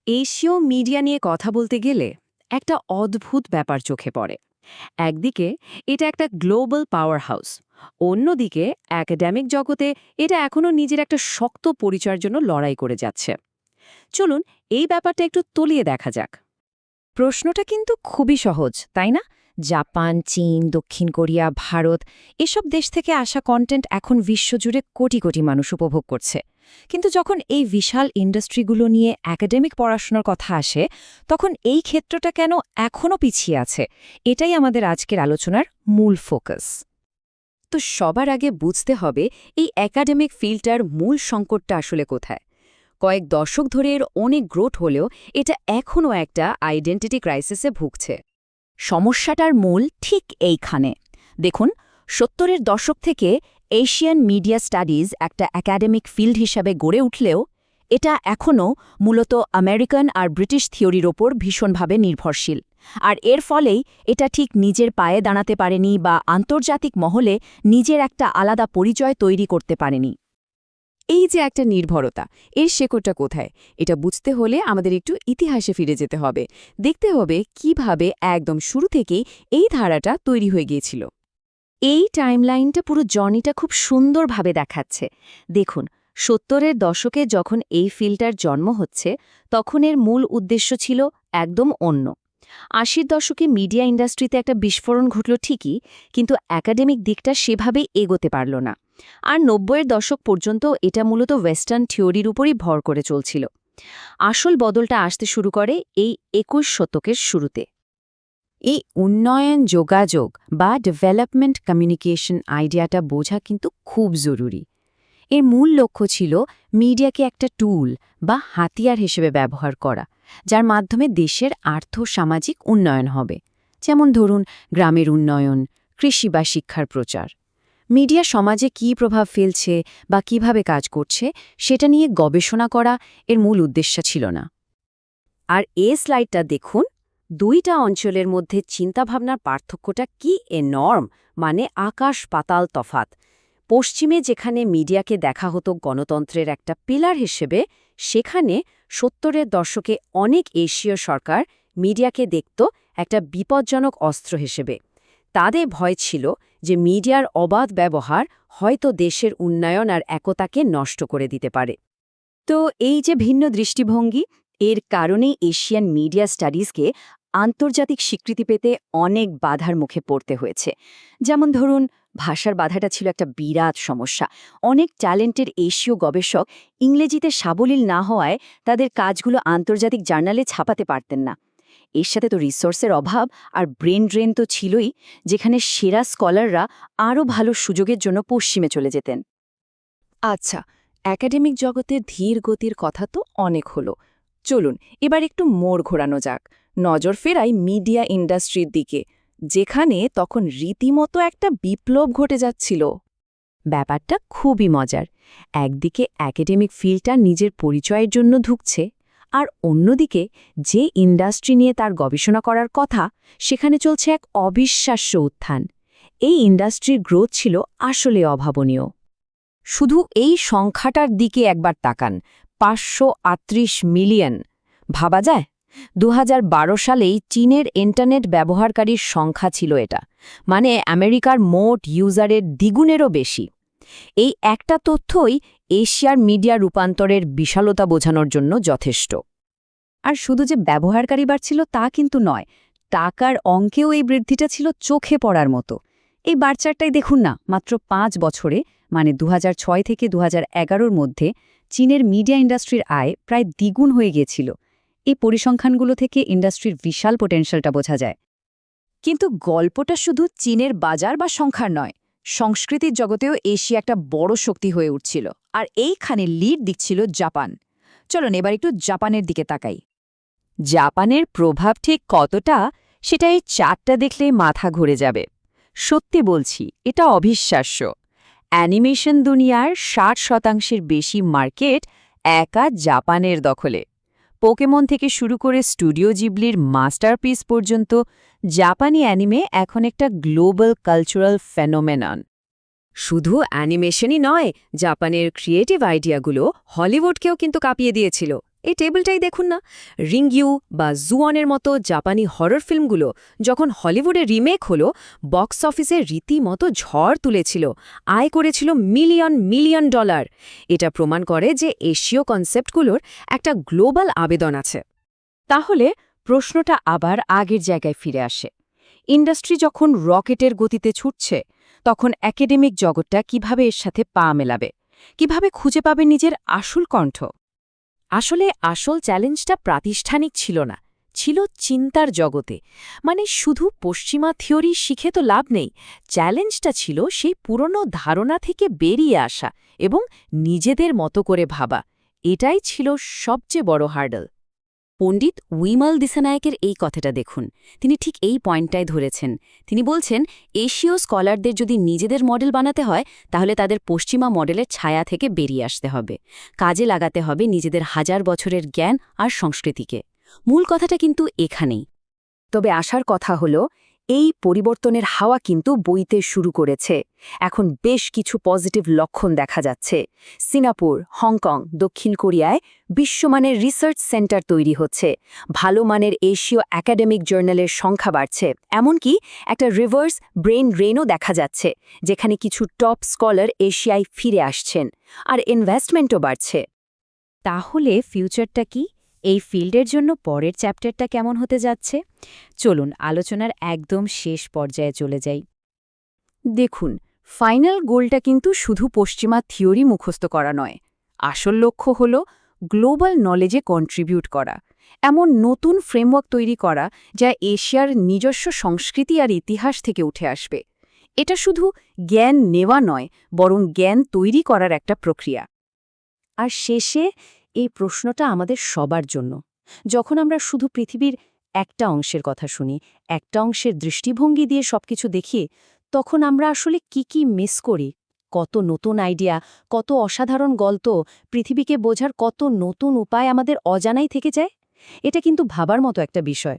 এশীয় মিডিয়া নিয়ে কথা বলতে গেলে একটা অদ্ভুত ব্যাপার চোখে পড়ে। একদিকে এটা একটা গ্লোবাল পাওয়ার হাউস, অন্যদিকে একাডেমিক জগতে এটা এখনও নিজের একটা শক্ত পরিচয়ের জন্য লড়াই করে যাচ্ছে। চলুন এই ব্যাপারটা একটু তলিয়ে দেখা যাক। প্রশ্নটা কিন্তু খুবই সহজ, তাই না? জাপান, চীন, দক্ষিণ কোরিয়া, ভারত এসব দেশ থেকে আসা কন্টেন্ট এখন বিশ্বজুড়ে কোটি কোটি মানুষ উপভোগ করছে। কিন্তু যখন এই বিশাল ইন্ডাস্ট্রিগুলো নিয়ে একাডেমিক পড়াশোনার কথা আসে, তখন এই ক্ষেত্রটা কেন এখনও পিছিয়ে আছে? এটাই আমাদের আজকের আলোচনার মূল ফোকাস। তো সবার আগে বুঝতে হবে এই একাডেমিক ফিল্ডটার মূল সংকটটা আসলে কোথায়। কয়েক দশক ধরে এর অনেক গ্রোথ হলেও এটা এখনও একটা আইডেন্টিটি ক্রাইসিসে ভুগছে। সমস্যাটার মূল ঠিক এইখানে। দেখুন, ৭০-এর দশক থেকে এশিয়ান মিডিয়া স্টাডিজ একটা একাডেমিক ফিল্ড হিসাবে গড়ে উঠলেও এটা এখনও মূলত আমেরিকান আর ব্রিটিশ থিওরির ওপর ভীষণভাবে নির্ভরশীল। আর এর ফলেই এটা ঠিক নিজের পায়ে দাঁড়াতে পারেনি বা আন্তর্জাতিক মহলে নিজের একটা আলাদা পরিচয় তৈরি করতে পারেনি। এই যে একটা নির্ভরতা, এর শেকড়টা কোথায়, এটা বুঝতে হলে আমাদের একটু ইতিহাসে ফিরে যেতে হবে। দেখতে হবে কিভাবে একদম শুরু থেকেই এই ধারাটা তৈরি হয়ে গিয়েছিল। এই টাইমলাইনটা পুরো জর্নিটা খুব সুন্দরভাবে দেখাচ্ছে। দেখুন, ৭০-এর দশকে যখন এই ফিল্ডটার জন্ম হচ্ছে, তখন এর মূল উদ্দেশ্য ছিল একদম অন্য। ৮০-র দশকে মিডিয়া ইন্ডাস্ট্রিতে একটা বিস্ফোরণ ঘটল ঠিকই, কিন্তু একাডেমিক দিকটা সেভাবেই এগোতে পারল না। আর ৯০-এর দশক পর্যন্ত এটা মূলত ওয়েস্টার্ন থিওরির উপরই ভর করে চলছিল। আসল বদলটা আসতে শুরু করে এই ২১ শতকের শুরুতে। এই উন্নয়ন যোগাযোগ বা ডেভেলপমেন্ট কমিউনিকেশন আইডিয়াটা বোঝা কিন্তু খুব জরুরি। এর মূল লক্ষ্য ছিল মিডিয়াকে একটা টুল বা হাতিয়ার হিসেবে ব্যবহার করা, যার মাধ্যমে দেশের আর্থ-সামাজিক উন্নয়ন হবে। যেমন ধরুন, গ্রামের উন্নয়ন, কৃষি বা শিক্ষার প্রচার। মিডিয়া সমাজে কী প্রভাব ফেলছে বা কিভাবে কাজ করছে সেটা নিয়ে গবেষণা করা এর মূল উদ্দেশ্য ছিল না। আর স্লাইডটা দেখুন, দুইটা অঞ্চলের মধ্যে চিন্তাভাবনার পার্থক্যটা কি এনর্ম, মানে আকাশ পাতাল তফাত। পশ্চিমে যেখানে মিডিয়াকে দেখা হতো গণতন্ত্রের একটা পিলার হিসেবে, সেখানে ৭০-এর দশকে অনেক এশীয় সরকার মিডিয়াকে দেখত একটা বিপজ্জনক অস্ত্র হিসেবে। তাদের ভয় ছিল যে মিডিয়ার অবাধ ব্যবহার হয়তো দেশের উন্নয়ন আর একতাকে নষ্ট করে দিতে পারে। তো এই যে ভিন্ন দৃষ্টিভঙ্গি, এর কারণেই এশিয়ান মিডিয়া স্টাডিজকে আন্তর্জাতিক স্বীকৃতি পেতে অনেক বাধার মুখে পড়তে হয়েছে। যেমন ধরুন, ভাষার বাধাটা ছিল একটা বিরাট সমস্যা। অনেক ট্যালেন্টেড এশীয় গবেষক ইংরেজিতে সাবলীল না হওয়ায় তাদের কাজগুলো আন্তর্জাতিক জার্নালে ছাপাতে পারতেন না। এর সাথে তো রিসোর্সের অভাব আর ব্রেন ড্রেন তো ছিলই, যেখানে সেরা স্কলাররা আরও ভালো সুযোগের জন্য পশ্চিমে চলে যেতেন। আচ্ছা, একাডেমিক জগতের ধীর গতির কথা তো অনেক হলো। চলুন এবার একটু মোড় ঘোরানো যাক, নজর ফেরাই মিডিয়া ইন্ডাস্ট্রির দিকে, যেখানে তখন রীতিমতো একটা বিপ্লব ঘটে যাচ্ছিল। ব্যাপারটা খুবই মজার। একদিকে একাডেমিক ফিল্ডটা নিজের পরিচয়ের জন্য ঢুকছে, আর অন্যদিকে যে ইন্ডাস্ট্রি নিয়ে তার গবেষণা করার কথা, সেখানে চলছে এক অবিশ্বাস্য উত্থান। এই ইন্ডাস্ট্রির গ্রোথ ছিল আসলে অভাবনীয়। শুধু এই সংখ্যাটার দিকে একবার তাকান, ৫৩৮ মিলিয়ন। ভাবা যায়? ২০১২ সালেই চীনের ইন্টারনেট ব্যবহারকারীর সংখ্যা ছিল এটা, মানে আমেরিকার মোট ইউজারের দ্বিগুণেরও বেশি। এই একটা তথ্যই এশিয়ার মিডিয়া রূপান্তরের বিশালতা বোঝানোর জন্য যথেষ্ট। আর শুধু যে ব্যবহারকারী বাড়ছিল তা কিন্তু নয়, টাকার অঙ্কেও এই বৃদ্ধিটা ছিল চোখে পড়ার মতো। এই বারচারটাই দেখুন না, মাত্র ৫ বছরে, মানে ২০০৬ থেকে ২০১১-র মধ্যে চীনের মিডিয়া ইন্ডাস্ট্রির আয় প্রায় দ্বিগুণ হয়ে গিয়েছিল। এই পরিসংখ্যানগুলো থেকে ইন্ডাস্ট্রির বিশাল পোটেনশিয়ালটা বোঝা যায়। কিন্তু গল্পটা শুধু চীনের বাজার বা সংখ্যার নয়, সংস্কৃতির জগতেও এশিয়া একটা বড় শক্তি হয়ে উঠছিল, আর এইখানে লিড দিচ্ছিল জাপান। চলুন এবার একটু জাপানের দিকে তাকাই। জাপানের প্রভাব ঠিক কতটা, সেটা এই চারটা দেখলে মাথা ঘুরে যাবে। সত্যি বলছি, এটা অবিশ্বাস্য। অ্যানিমেশন দুনিয়ার ৬০% বেশি মার্কেট একা জাপানের দখলে। পোকেমন থেকে শুরু করে স্টুডিও জিবলির মাস্টারপিস পর্যন্ত জাপানি অ্যানিমে এখন একটা গ্লোবাল কালচারাল ফেনোমেনন। শুধু অ্যানিমেশনই নয়, জাপানের ক্রিয়েটিভ আইডিয়াগুলো হলিউডকেও কিন্তু কাঁপিয়ে দিয়েছিল। এই টেবিলটাই দেখুন না, রিংইউ বা জুঅনের মতো জাপানি হরর ফিল্মগুলো যখন হলিউডে রিমেক হলো, বক্স অফিসে রীতিমতো ঝড় তুলেছিল, আয় করেছিল মিলিয়ন মিলিয়ন ডলার। এটা প্রমাণ করে যে এশীয় কনসেপ্টগুলোর একটা গ্লোবাল আবেদন আছে। তাহলে প্রশ্নটা আবার আগের জায়গায় ফিরে আসে। ইন্ডাস্ট্রি যখন রকেটের গতিতে ছুটছে, তখন একাডেমিক জগৎটা কিভাবে এর সাথে পা মেলাবে, কিভাবে খুঁজে পাবে নিজের আসল কণ্ঠ? আসলে আসল চ্যালেঞ্জটা প্রাতিষ্ঠানিক ছিল না, ছিল চিন্তার জগতে। মানে শুধু পশ্চিমা থিওরি শিখে তো লাভ নেই, চ্যালেঞ্জটা ছিল সেই পুরনো ধারণা থেকে বেরিয়ে আসা এবং নিজেদের মতো করে ভাবা। এটাই ছিল সবচেয়ে বড় হার্ডল। পণ্ডিত উইমল দিসানায়েকের এই কথাটা দেখুন, তিনি ঠিক এই পয়েন্টটাই ধরেছেন। তিনি বলছেন, এশীয় স্কলারদের যদি নিজেদের মডেল বানাতে হয়, তাহলে তাদের পশ্চিমা মডেলের ছায়া থেকে বেরিয়ে আসতে হবে, কাজে লাগাতে হবে নিজেদের হাজার বছরের জ্ঞান আর সংস্কৃতিকে। মূল কথাটা কিন্তু এখানেই। তবে আসার কথা হল, এই পরিবর্তনের হাওয়া কিন্তু বইতে শুরু করেছে। এখন বেশ কিছু পজিটিভ লক্ষণ দেখা যাচ্ছে। সিঙ্গাপুর, হংকং, দক্ষিণ কোরিয়ায় বিশ্বমানের রিসার্চ সেন্টার তৈরি হচ্ছে, ভালো মানের এশীয় একাডেমিক জার্নালের সংখ্যা বাড়ছে, এমনকি একটা রিভার্স ব্রেন ড্রেনও দেখা যাচ্ছে, যেখানে কিছু টপ স্কলার এশিয়ায় ফিরে আসছেন, আর ইনভেস্টমেন্টও বাড়ছে। তাহলে ফিউচারটা কি? এই ফিল্ডের জন্য পরের চ্যাপ্টারটা কেমন হতে যাচ্ছে? চলুন আলোচনার একদম শেষ পর্যায়ে চলে যাই। দেখুন, ফাইনাল গোলটা কিন্তু শুধু পশ্চিমা থিওরি মুখস্থ করা নয়। আসল লক্ষ্য হল গ্লোবাল নলেজে কন্ট্রিবিউট করা, এমন নতুন ফ্রেমওয়ার্ক তৈরি করা যা এশিয়ার নিজস্ব সংস্কৃতি আর ইতিহাস থেকে উঠে আসবে। এটা শুধু জ্ঞান নেওয়া নয়, বরং জ্ঞান তৈরি করার একটা প্রক্রিয়া। আর শেষে এই প্রশ্নটা আমাদের সবার জন্য। যখন আমরা শুধু পৃথিবীর একটা অংশের কথা শুনি, একটা অংশের দৃষ্টিভঙ্গি দিয়ে সবকিছু দেখি, তখন আমরা আসলে কি মিস করি? কত নতুন আইডিয়া, কত অসাধারণ গল্প, পৃথিবীকে বোঝার কত নতুন উপায় আমাদের অজানাই থেকে যায়? এটা কিন্তু ভাবার মতো একটা বিষয়।